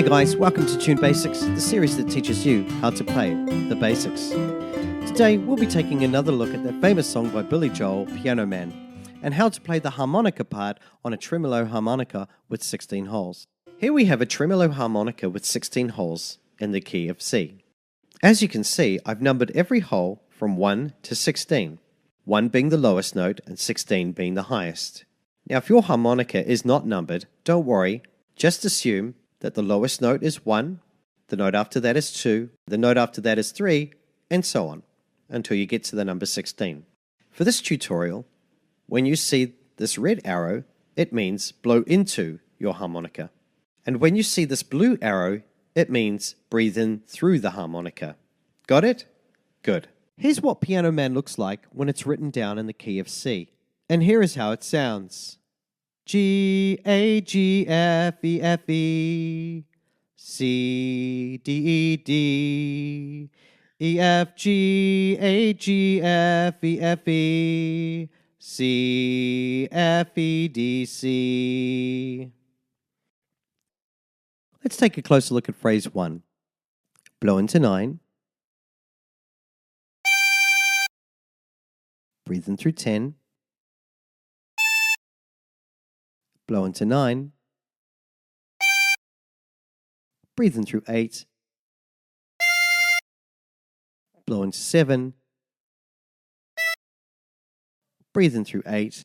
Hi guys, welcome to Tune Basics, the series that teaches you how to play the basics. Today we'll be taking another look at that famous song by Billy Joel, Piano Man, and how to play the harmonica part on a tremolo harmonica with 16 holes. Here we have a tremolo harmonica with 16 holes in the key of C. As you can see, I've numbered every hole from 1 to 16, 1 being the lowest note and 16 being the highest. Now if your harmonica is not numbered, don't worry, just assume that the lowest note is 1, the note after that is 2, the note after that is 3, and so on, until you get to the number 16. For this tutorial, when you see this red arrow, it means blow into your harmonica. And when you see this blue arrow, it means breathe in through the harmonica. Got it? Good. Here's what Piano Man looks like when it's written down in the key of C. And here is how it sounds. G, A, G, F, E, F, E, C, D, E, D, E, F, G, A, G, F, E, F, E, C, F, E, D, C. Let's take a closer look at phrase 1. Blow into 9. Breathe in through 10. Blow into 9. Breathe in through 8. Blow into 7. Breathe in through 8.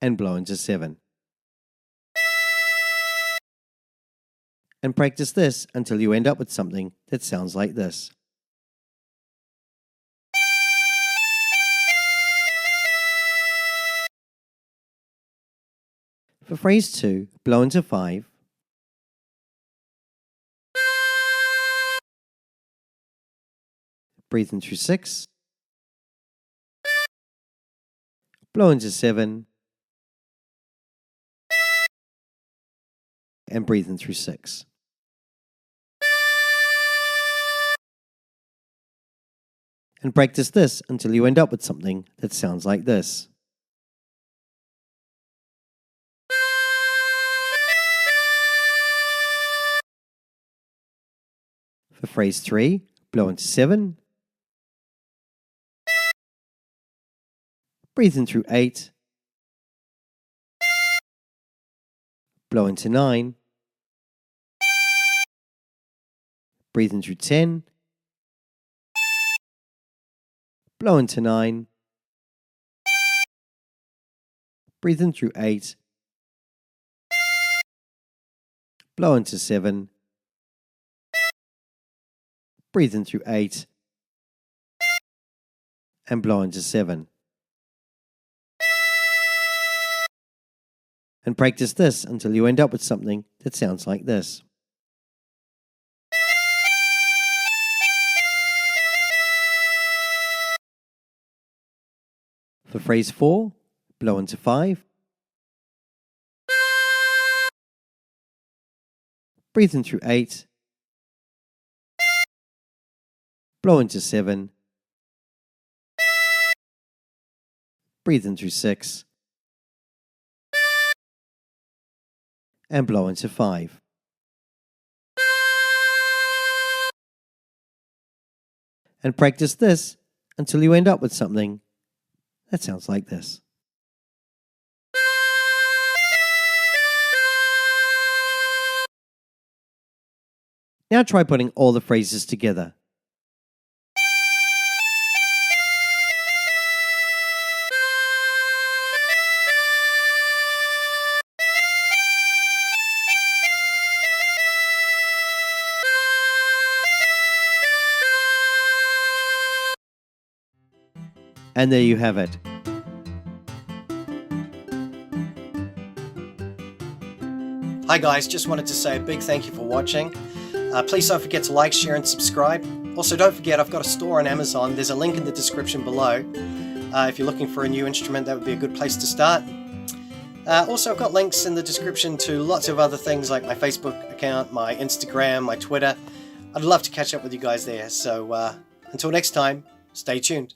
And blow into 7. And practice this until you end up with something that sounds like this. For phrase 2, blow into 5. Breathe in through 6. Blow into 7. And breathe in through 6. And practice this until you end up with something that sounds like this. For phrase 3, blow into 7. Breathe in through 8. Blow into 9. Breathe in through 10. Blow into 9. Breathe in through 8. Blow into 7. Breathe in through 8. And blow into 7. And practice this until you end up with something that sounds like this. For phrase 4, blow into 5. Breathe in through 8. Blow into 7. Breathe in through 6. And blow into 5. And practice this until you end up with something that sounds like this. Now try putting all the phrases together. And there you have it. Hi guys, just wanted to say a big thank you for watching. Please don't forget to like, share and subscribe. Also don't forget I've got a store on Amazon. There's a link in the description below. If you're looking for a new instrument, that would be a good place to start. Also I've got links in the description to lots of other things like my Facebook account, my Instagram, my Twitter. I'd love to catch up with you guys there. So until next time, stay tuned.